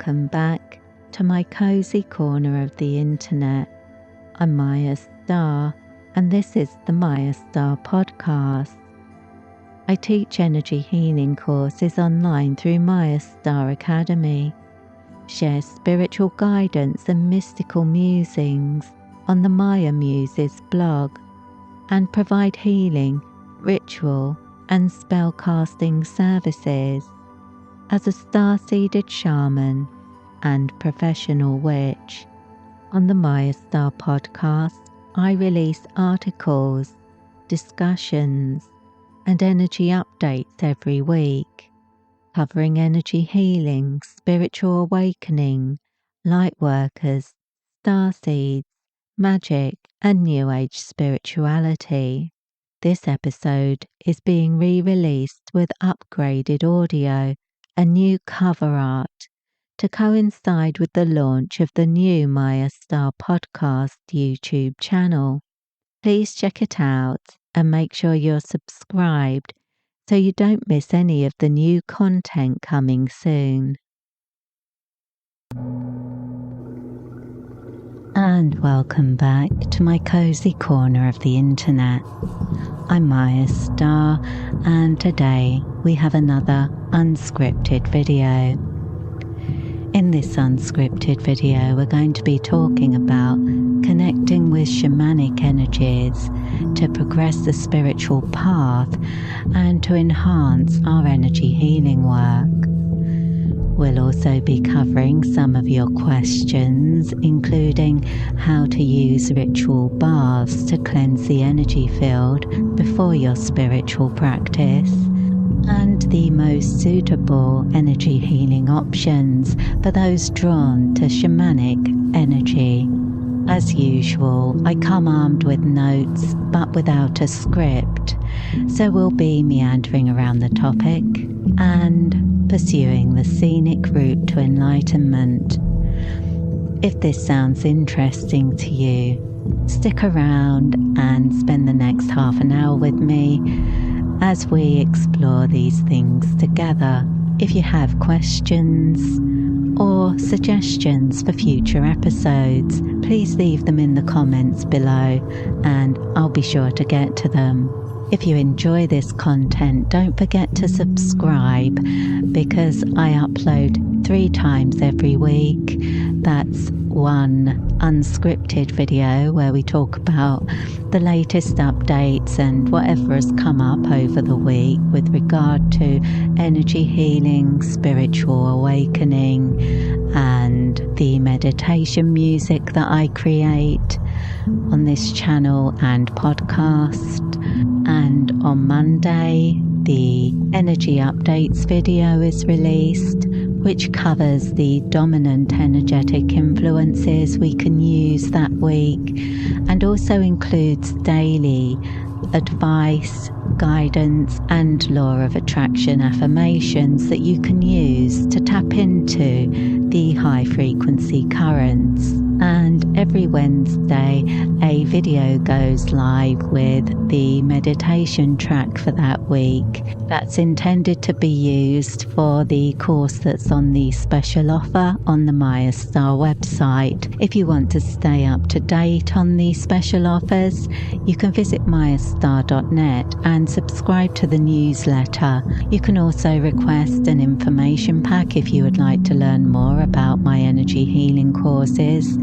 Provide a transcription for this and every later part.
welcome back to my cozy corner of the internet. I'm Mayastar, and this is the Mayastar Podcast. I teach energy healing courses online through Mayastar Academy, share spiritual guidance and mystical musings on the Maya Muses blog, and provide healing, ritual, and spellcasting services. As a star-seeded shaman and professional witch, on the Mayastar Podcast, I release articles, discussions, and energy updates every week, covering energy healing, spiritual awakening, lightworkers, starseeds, magic, and New Age spirituality. This episode is being re-released with upgraded audio and new cover art to coincide with the launch of the new Mayastar Podcast YouTube channel. Please check it out and make sure you're subscribed so you don't miss any of the new content coming soon. And welcome back to my cozy corner of the internet. I'm Mayastar, and today we have another unscripted video. In this unscripted video, we're going to be talking about connecting with shamanic energies to progress the spiritual path and to enhance our energy healing work. We'll also be covering some of your questions, including how to use ritual baths to cleanse the energy field before your spiritual practice, and the most suitable energy healing options for those drawn to shamanic energy. As usual, I come armed with notes but without a script, so we'll be meandering around the topic and pursuing the scenic route to enlightenment. If this sounds interesting to you, stick around and spend the next half an hour with me as we explore these things together. If you have questions or suggestions for future episodes, please leave them in the comments below and I'll be sure to get to them. If you enjoy this content, don't forget to subscribe because I upload 3 times every week. That's one unscripted video where we talk about the latest updates and whatever has come up over the week with regard to energy healing, spiritual awakening, and the meditation music that I create on this channel and podcast. And on Monday, the energy updates video is released, which covers the dominant energetic influences we can use that week and also includes daily advice, guidance, and law of attraction affirmations that you can use to tap into the high frequency currents. And every Wednesday, a video goes live with the meditation track for that week. That's intended to be used for the course that's on the special offer on the Mayastar website. If you want to stay up to date on the special offers, you can visit mayastar.net and subscribe to the newsletter. You can also request an information pack if you would like to learn more about my energy healing courses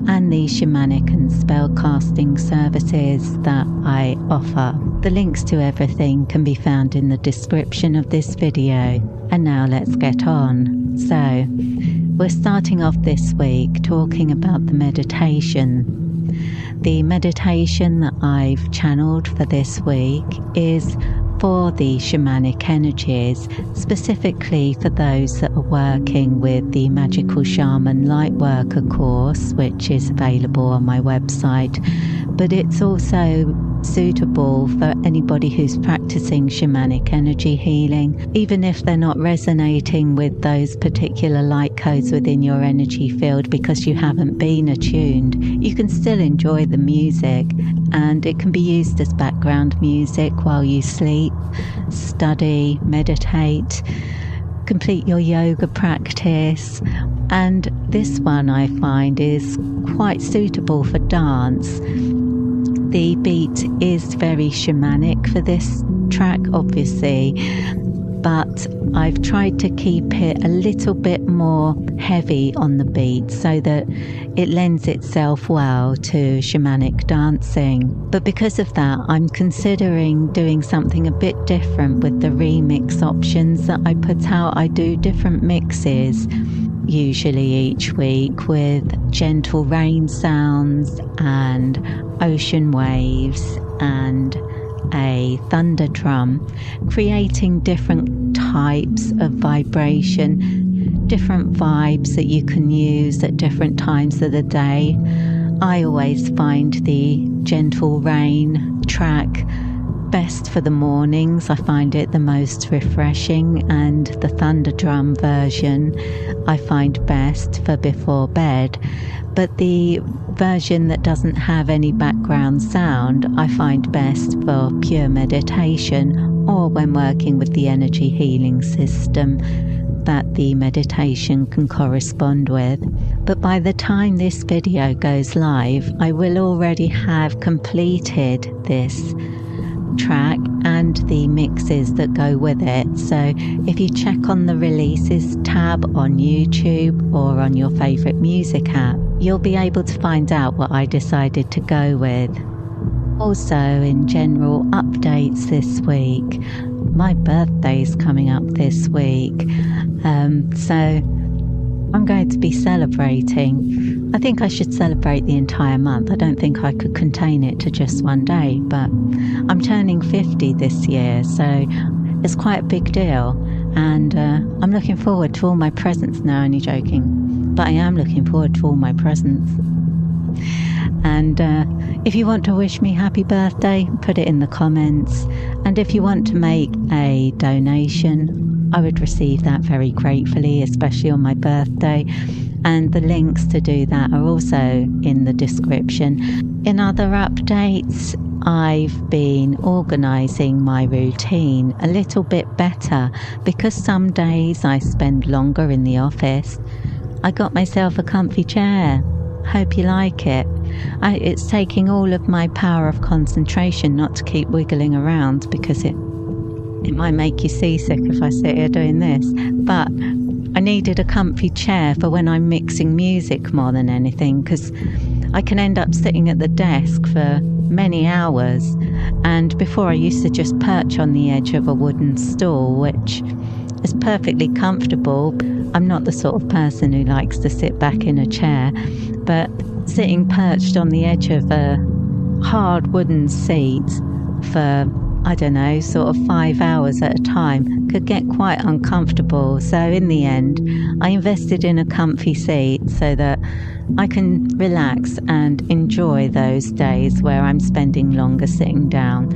and the shamanic and spellcasting services that I offer. The links to everything can be found in the description of this video. And now let's get on. So, we're starting off this week talking about the meditation. The meditation that I've channeled for this week is for the shamanic energies, specifically for those that are working with the Magical Shaman Lightworker course, which is available on my website, but it's also suitable for anybody who's practicing shamanic energy healing, even if they're not resonating with those particular light codes within your energy field because you haven't been attuned. You can still enjoy the music, and it can be used as background music while you sleep, study, meditate, complete your yoga practice. And this one I find is quite suitable for dance. The beat is very shamanic for this track, obviously, but I've tried to keep it a little bit more heavy on the beat so that it lends itself well to shamanic dancing. But because of that, I'm considering doing something a bit different with the remix options that I put out. I do different mixes usually each week with gentle rain sounds and ocean waves and a thunder drum, creating different types of vibration, different vibes that you can use at different times of the day. I always find the gentle rain track best for the mornings. I find it the most refreshing, and the thunder drum version I find best for before bed. But the version that doesn't have any background sound I find best for pure meditation or when working with the energy healing system that the meditation can correspond with. But by the time this video goes live, I will already have completed this track and the mixes that go with it. So if you check on the releases tab on YouTube or on your favourite music app, you'll be able to find out what I decided to go with. Also, in general updates this week, my birthday's coming up this week, so I'm going to be celebrating. I think I should celebrate the entire month. I don't think I could contain it to just one day, but I'm turning 50 this year, so it's quite a big deal, and I'm looking forward to all my presents. No, only joking, but I am looking forward to all my presents. And if you want to wish me happy birthday, put it in the comments. And if you want to make a donation, I would receive that very gratefully, especially on my birthday. And the links to do that are also in the description. In other updates, I've been organising my routine a little bit better because some days I spend longer in the office. I got myself a comfy chair. Hope you like it. It's taking all of my power of concentration not to keep wiggling around, because it might make you seasick if I sit here doing this. But I needed a comfy chair for when I'm mixing music more than anything, because I can end up sitting at the desk for many hours. And before, I used to just perch on the edge of a wooden stool, which is perfectly comfortable. I'm not the sort of person who likes to sit back in a chair, but sitting perched on the edge of a hard wooden seat for, I don't know, sort of 5 hours at a time could get quite uncomfortable. So in the end, I invested in a comfy seat so that I can relax and enjoy those days where I'm spending longer sitting down.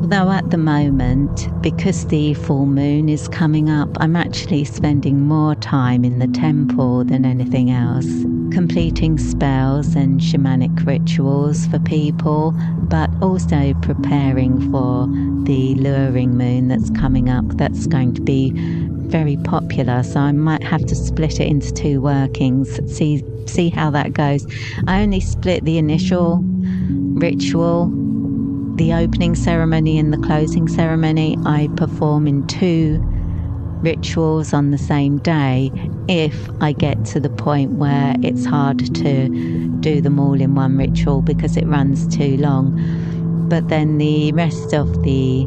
Although at the moment, because the full moon is coming up, I'm actually spending more time in the temple than anything else, completing spells and shamanic rituals for people, but also preparing for the luring moon that's coming up. That's going to be very popular, so I might have to split it into 2 workings, see how that goes. I only split the initial ritual, the opening ceremony and the closing ceremony. I perform in 2 rituals on the same day if I get to the point where it's hard to do them all in one ritual because it runs too long. But then the rest of the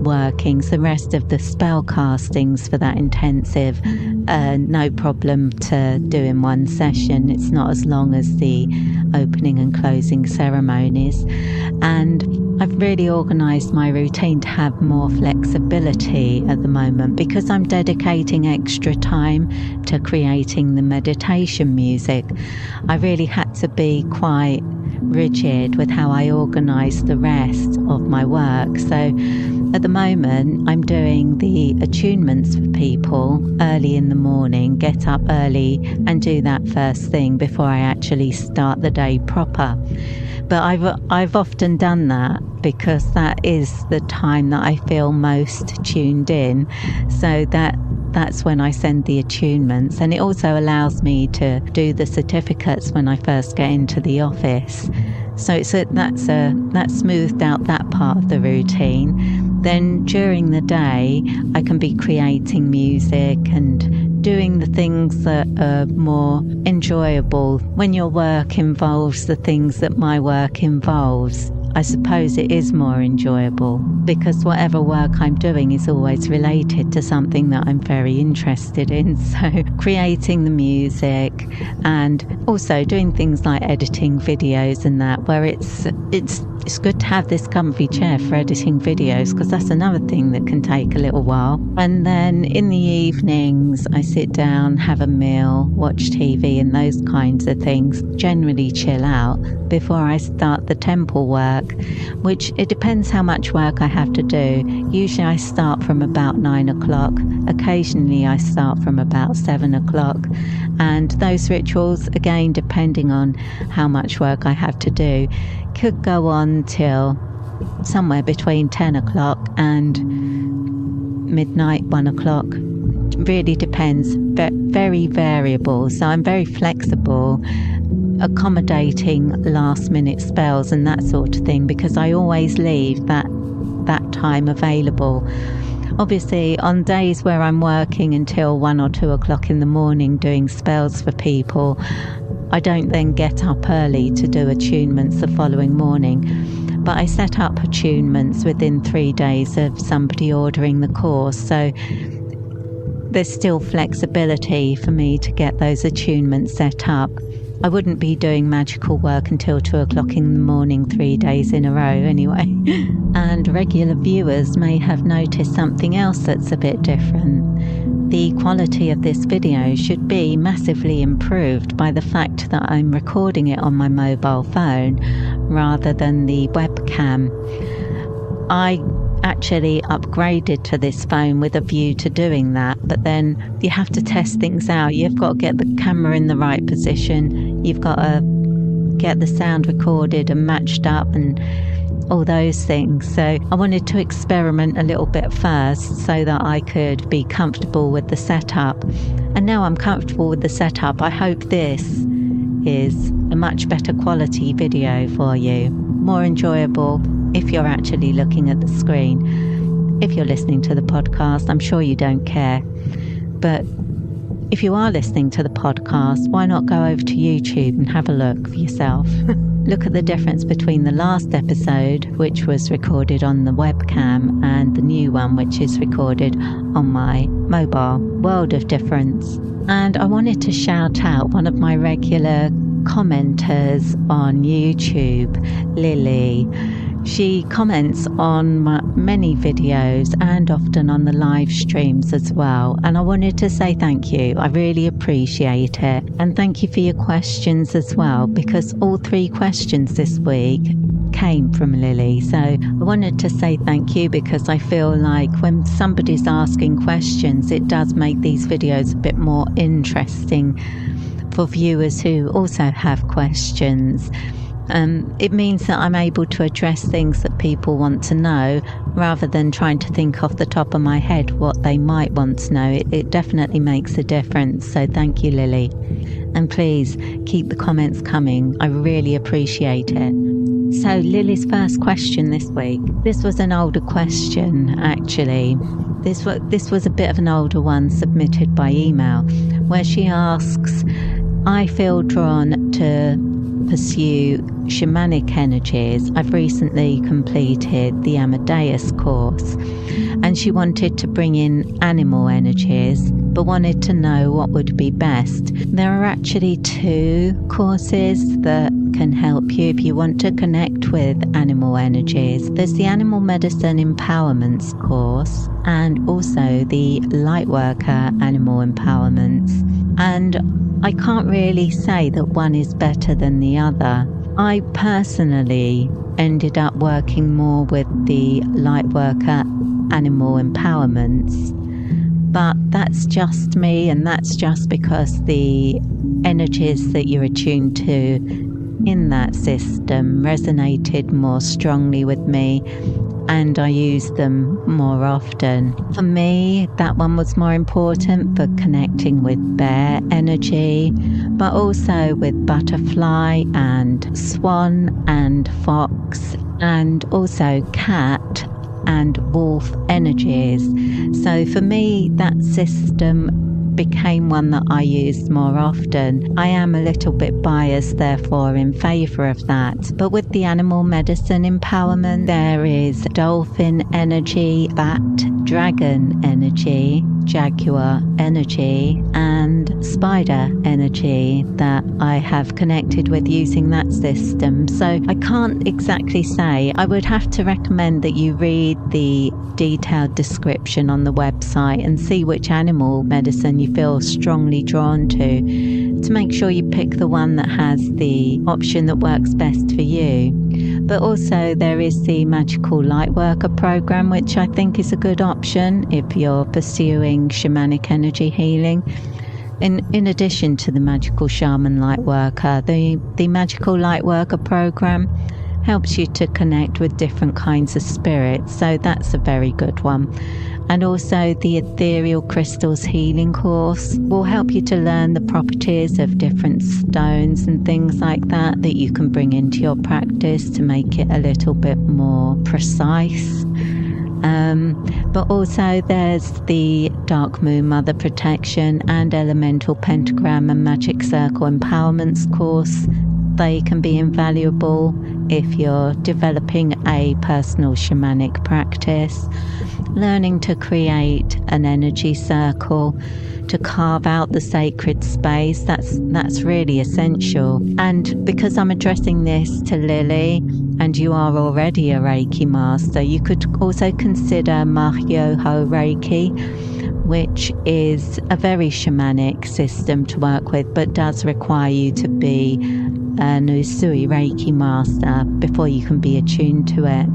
workings, the rest of the spell castings for that intensive, no problem to do in one session. It's not as long as the opening and closing ceremonies. And I've really organised my routine to have more flexibility at the moment because I'm dedicating extra time to creating the meditation music. I really had to be quite rigid with how I organise the rest of my work. So at the moment, I'm doing the attunements for people early in the morning, get up early and do that first thing before I actually start the day proper. But I've often done that because that is the time that I feel most tuned in. So that that's when I send the attunements, and it also allows me to do the certificates when I first get into the office. So that's smoothed out that part of the routine. Then during the day, I can be creating music and doing the things that are more enjoyable. When your work involves the things that my work involves, I suppose it is more enjoyable, because whatever work I'm doing is always related to something that I'm very interested in. So creating the music, and also doing things like editing videos and that, where it's good to have this comfy chair for editing videos, because that's another thing that can take a little while. And then in the evenings, I sit down, have a meal, watch TV and those kinds of things, generally chill out before I start the temple work, which it depends how much work I have to do. Usually I start from about 9 o'clock. Occasionally I start from about 7 o'clock. And those rituals, again, depending on how much work I have to do, could go on till somewhere between 10 o'clock and midnight, 1 o'clock. Really depends, very variable. So I'm very flexible, accommodating last minute spells and that sort of thing, because I always leave that time available. Obviously, on days where I'm working until 1 or 2 o'clock in the morning doing spells for people, I don't then get up early to do attunements the following morning. But I set up attunements within 3 days of somebody ordering the course. So there's still flexibility for me to get those attunements set up. I wouldn't be doing magical work until 2 o'clock in the morning 3 days in a row anyway. And regular viewers may have noticed something else that's a bit different. The quality of this video should be massively improved by the fact that I'm recording it on my mobile phone rather than the webcam. I actually upgraded to this phone with a view to doing that, but then you have to test things out. You've got to get the camera in the right position, you've got to get the sound recorded and matched up and all those things. So I wanted to experiment a little bit first so that I could be comfortable with the setup. And now I'm comfortable with the setup, I hope this is a much better quality video for you, more enjoyable if you're actually looking at the screen. If you're listening to the podcast, I'm sure you don't care. But if you are listening to the podcast, why not go over to YouTube and have a look for yourself? Look at the difference between the last episode, which was recorded on the webcam, and the new one, which is recorded on my mobile. World of difference. And I wanted to shout out one of my regular commenters on YouTube, Lily. She comments on many videos and often on the live streams as well. And I wanted to say thank you. I really appreciate it. And thank you for your questions as well, because all 3 questions this week came from Lily. So I wanted to say thank you, because I feel like when somebody's asking questions, it does make these videos a bit more interesting for viewers who also have questions. It means that I'm able to address things that people want to know, rather than trying to think off the top of my head what they might want to know. It definitely makes a difference. So thank you, Lily. And please keep the comments coming. I really appreciate it. So Lily's first question this week. This was an older question, actually. This was a bit of an older one submitted by email, where she asks, I feel drawn to pursue shamanic energies. I've recently completed the Amadeus course, and she wanted to bring in animal energies, but wanted to know what would be best. There are actually 2 courses that can help you if you want to connect with animal energies. There's the Animal Medicine Empowerments course, and also the Lightworker Animal Empowerments. And I can't really say that one is better than the other. I personally ended up working more with the Lightworker Animal Empowerments, but that's just me, and that's just because the energies that you're attuned to in that system resonated more strongly with me, and I use them more often. For me, that one was more important for connecting with bear energy, but also with butterfly and swan and fox, and also cat and wolf energies. So for me, that system became one that I used more often. I am a little bit biased, therefore, in favour of that. But with the animal medicine empowerment, there is dolphin energy, bat, dragon energy, jaguar energy, and spider energy that I have connected with using that system. So I can't exactly say. I would have to recommend that you read the detailed description on the website and see which animal medicine you feel strongly drawn to make sure you pick the one that has the option that works best for you. But also there is the Magical Lightworker program, which I think is a good option if you're pursuing shamanic energy healing. In addition to the Magical Shaman Lightworker, the Magical Lightworker program helps you to connect with different kinds of spirits, so that's a very good one. And also the Ethereal Crystals Healing course will help you to learn the properties of different stones and things like that you can bring into your practice to make it a little bit more precise. But also there's the Dark Moon Mother Protection and Elemental Pentagram and Magic Circle Empowerments course. They can be invaluable if you're developing a personal shamanic practice, learning to create an energy circle, to carve out the sacred space. That's really essential. And because I'm addressing this to Lily, and you are already a Reiki master, you could also consider Mahyoho Reiki, which is a very shamanic system to work with, but does require you to be an Usui Reiki master before you can be attuned to it.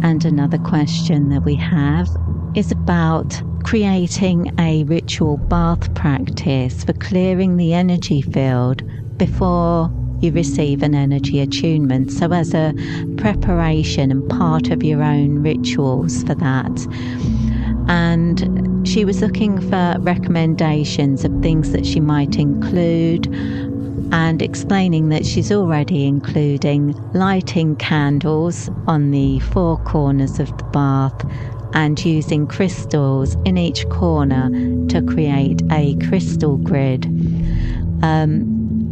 And another question that we have is about creating a ritual bath practice for clearing the energy field before you receive an energy attunement. So as a preparation and part of your own rituals for that. And she was looking for recommendations of things that she might include, and explaining that she's already including lighting candles on the four corners of the bath and using crystals in each corner to create a crystal grid.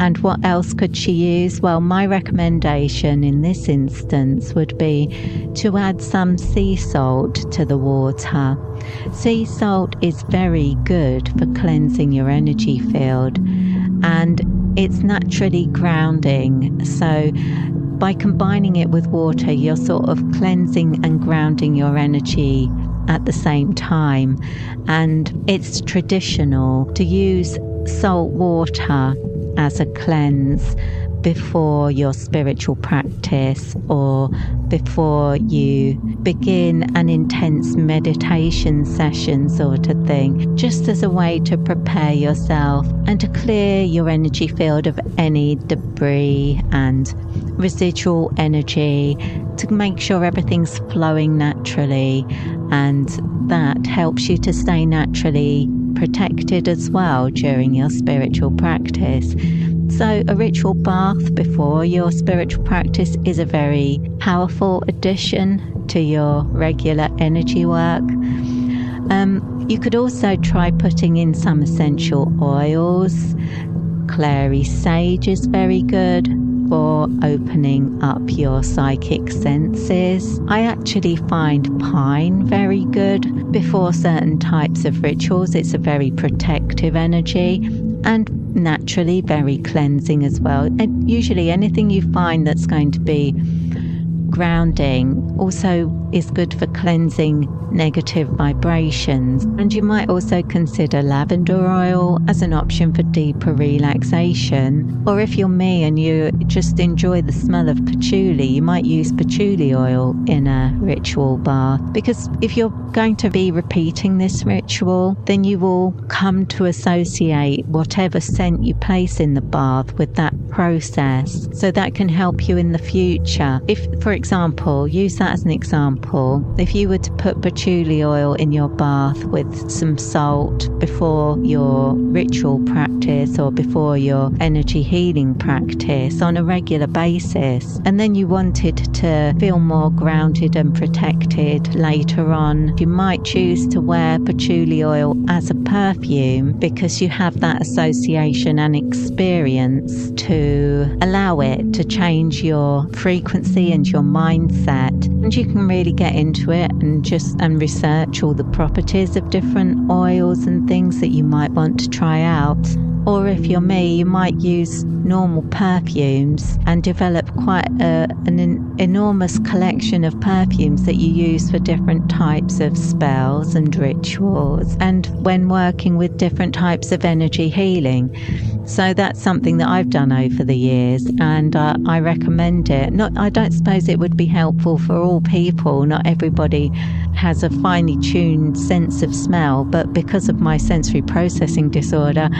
And what else could she use? Well, my recommendation in this instance would be to add some sea salt to the water. Sea salt is very good for cleansing your energy field, and it's naturally grounding. So by combining it with water, you're sort of cleansing and grounding your energy at the same time. And it's traditional to use salt water as a cleanse before your spiritual practice or before you begin an intense meditation session sort of thing, just as a way to prepare yourself and to clear your energy field of any debris and residual energy, to make sure everything's flowing naturally, and that helps you to stay naturally protected as well during your spiritual practice. So a ritual bath before your spiritual practice is a very powerful addition to your regular energy work. You could also try putting in some essential oils. Clary sage is very good for opening up your psychic senses. I actually find pine very good before certain types of rituals. It's a very protective energy and naturally very cleansing as well. And usually anything you find that's going to be grounding also is good for cleansing negative vibrations. And you might also consider lavender oil as an option for deeper relaxation. Or if you're me and you just enjoy the smell of patchouli, you might use patchouli oil in a ritual bath. Because if you're going to be repeating this ritual, then you will come to associate whatever scent you place in the bath with that process. So that can help you in the future. If, for example, use that as an example, example, if you were to put patchouli oil in your bath with some salt before your ritual practice or before your energy healing practice on a regular basis, and then you wanted to feel more grounded and protected later on, you might choose to wear patchouli oil as a perfume because you have that association and experience to allow it to change your frequency and your mindset. And you can really get into it and research all the properties of different oils and things that you might want to try out. Or if you're me, you might use normal perfumes and develop quite an enormous collection of perfumes that you use for different types of spells and rituals, and when working with different types of energy healing. So that's something that I've done over the years, and I recommend it. I don't suppose it would be helpful for all people. Not everybody has a finely tuned sense of smell, but because of my sensory processing disorder,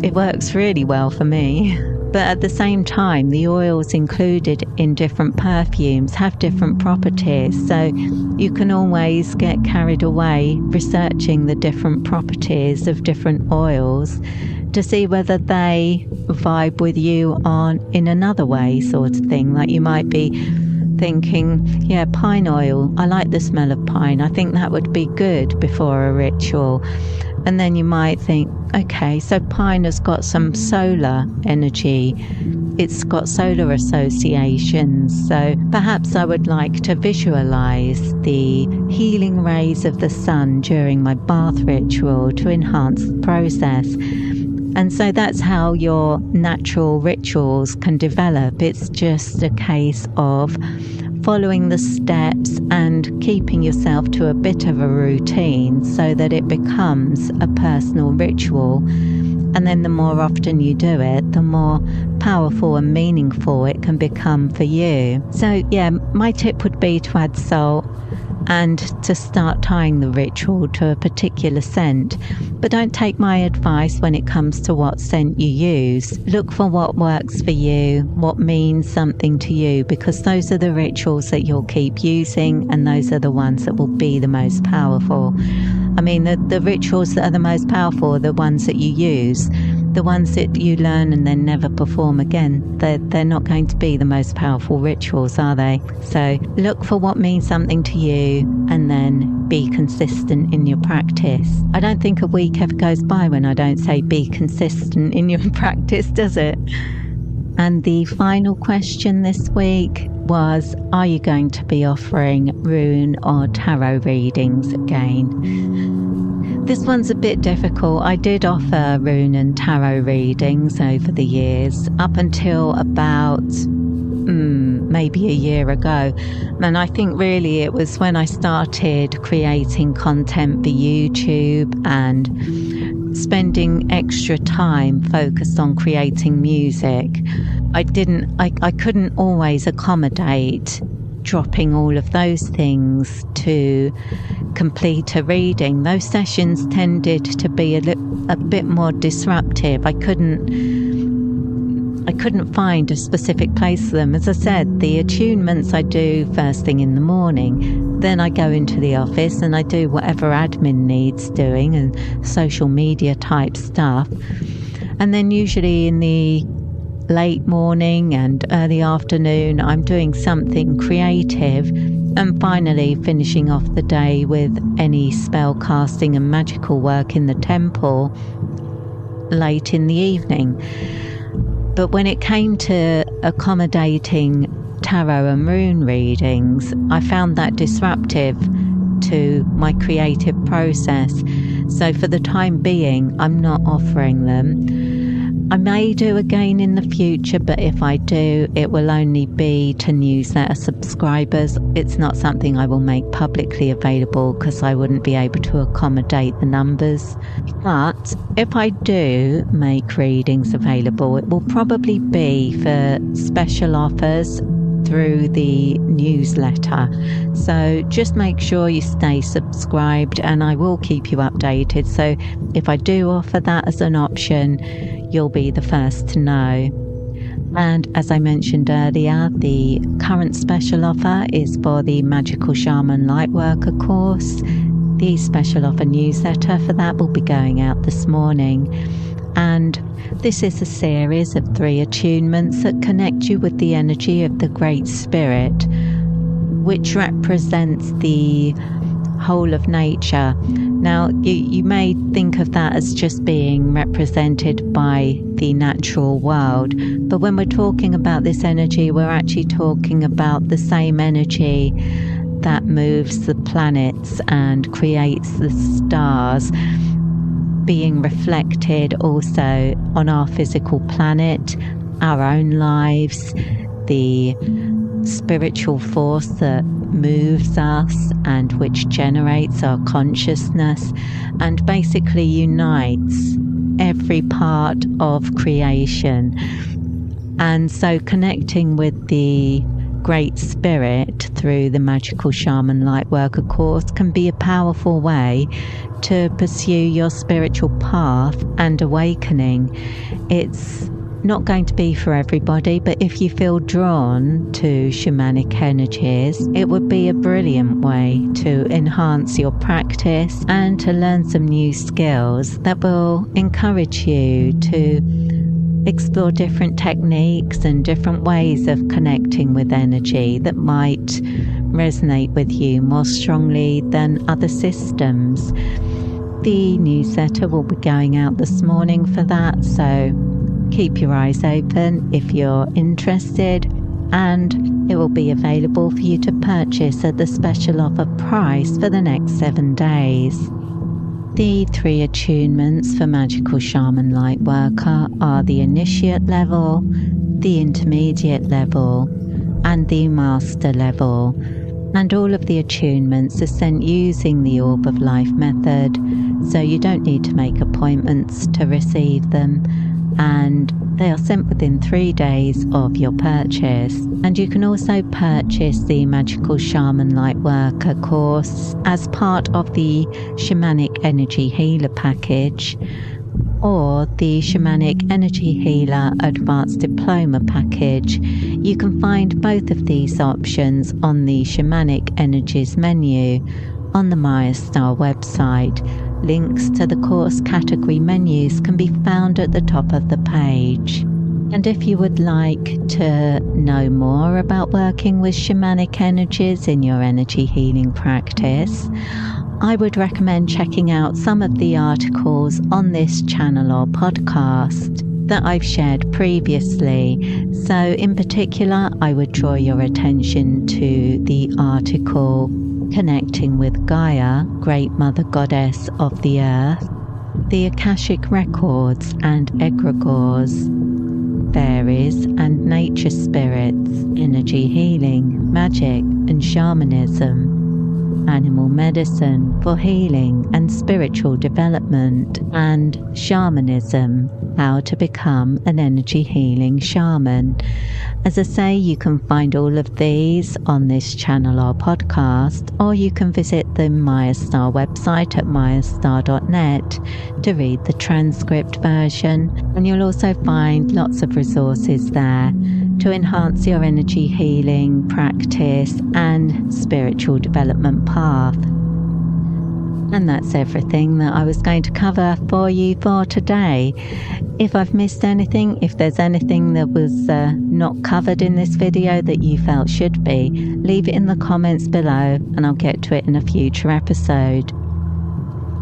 it works really well for me. But at the same time, the oils included in different perfumes have different properties, so you can always get carried away researching the different properties of different oils to see whether they vibe with you in another way, sort of thing. Like you might be thinking, yeah, pine oil, I like the smell of pine, I think that would be good before a ritual. And then you might think, okay, so pine has got some solar energy, it's got solar associations, so perhaps I would like to visualize the healing rays of the sun during my bath ritual to enhance the process. And so that's how your natural rituals can develop. It's just a case of following the steps and keeping yourself to a bit of a routine so that it becomes a personal ritual. And then the more often you do it, the more powerful and meaningful it can become for you. So yeah, my tip would be to add salt and to start tying the ritual to a particular scent. But don't take my advice when it comes to what scent you use. Look for what works for you, what means something to you, because those are the rituals that you'll keep using, and those are the ones that will be the most powerful. I mean, the rituals that are the most powerful are the ones that you use. The ones that you learn and then never perform again, they're not going to be the most powerful rituals, are they? So look for what means something to you and then be consistent in your practice. I don't think a week ever goes by when I don't say be consistent in your practice, does it? And the final question this week was, are you going to be offering rune or tarot readings again? This one's a bit difficult. I did offer rune and tarot readings over the years, up until about maybe a year ago. And I think really it was when I started creating content for YouTube and spending extra time focused on creating music. I couldn't always accommodate dropping all of those things to complete a reading. Those sessions tended to be a bit more disruptive. I couldn't find a specific place for them. As I said, the attunements I do first thing in the morning, then I go into the office and I do whatever admin needs doing and social media type stuff. And then usually in the late morning and early afternoon, I'm doing something creative, and finally finishing off the day with any spell casting and magical work in the temple late in the evening. But when it came to accommodating tarot and rune readings, I found that disruptive to my creative process. So for the time being, I'm not offering them. I may do again in the future, but if I do, it will only be to newsletter subscribers. It's not something I will make publicly available because I wouldn't be able to accommodate the numbers. But if I do make readings available, it will probably be for special offers through the newsletter. So just make sure you stay subscribed and I will keep you updated. So if I do offer that as an option, you'll be the first to know. And as I mentioned earlier, the current special offer is for the Magical Shaman Lightworker course. The special offer newsletter for that will be going out this morning. And this is a series of 3 attunements that connect you with the energy of the Great Spirit, which represents the whole of nature. Now, you may think of that as just being represented by the natural world, but when we're talking about this energy, we're actually talking about the same energy that moves the planets and creates the stars, being reflected also on our physical planet, our own lives, the spiritual force that moves us and which generates our consciousness and basically unites every part of creation. And so connecting with the Great Spirit through the Magical Shaman Lightworker course can be a powerful way to pursue your spiritual path and awakening. It's not going to be for everybody, but if you feel drawn to shamanic energies, it would be a brilliant way to enhance your practice and to learn some new skills that will encourage you to explore different techniques and different ways of connecting with energy that might resonate with you more strongly than other systems. The newsletter will be going out this morning for that, so keep your eyes open if you're interested, and it will be available for you to purchase at the special offer price for the next 7 days. The 3 attunements for Magical Shaman Lightworker are the Initiate level, the Intermediate level, and the Master level. And all of the attunements are sent using the Orb of Life method, so you don't need to make appointments to receive them. And they are sent within 3 days of your purchase. And you can also purchase the Magical Shaman Lightworker course as part of the Shamanic Energy Healer package or the Shamanic Energy Healer Advanced Diploma package. You can find both of these options on the Shamanic Energies menu on the Mayastar website. Links to the course category menus can be found at the top of the page. And if you would like to know more about working with shamanic energies in your energy healing practice, I would recommend checking out some of the articles on this channel or podcast that I've shared previously. So in particular, I would draw your attention to the article Connecting with Gaia, Great Mother Goddess of the Earth, the Akashic Records and Egregores, Fairies and Nature Spirits, Energy Healing, Magic and Shamanism, Animal Medicine for Healing and Spiritual Development, and Shamanism, How to Become an Energy Healing Shaman. As I say, you can find all of these on this channel or podcast, or you can visit the Mayastar website at mayastar.net to read the transcript version, and you'll also find lots of resources there to enhance your energy healing practice and spiritual development path. And that's everything that I was going to cover for you for today. If I've missed anything, if there's anything that was not covered in this video that you felt should be, leave it in the comments below and I'll get to it in a future episode.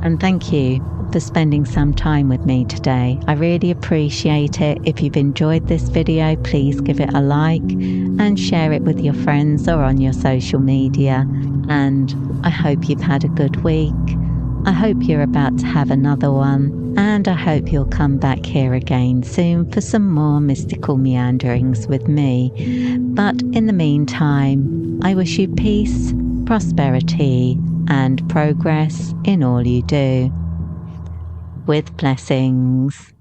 And thank you for spending some time with me today. I really appreciate it. If you've enjoyed this video, please give it a like and share it with your friends or on your social media. And I hope you've had a good week. I hope you're about to have another one, and I hope you'll come back here again soon for some more mystical meanderings with me. But in the meantime, I wish you peace, prosperity, and progress in all you do. With blessings.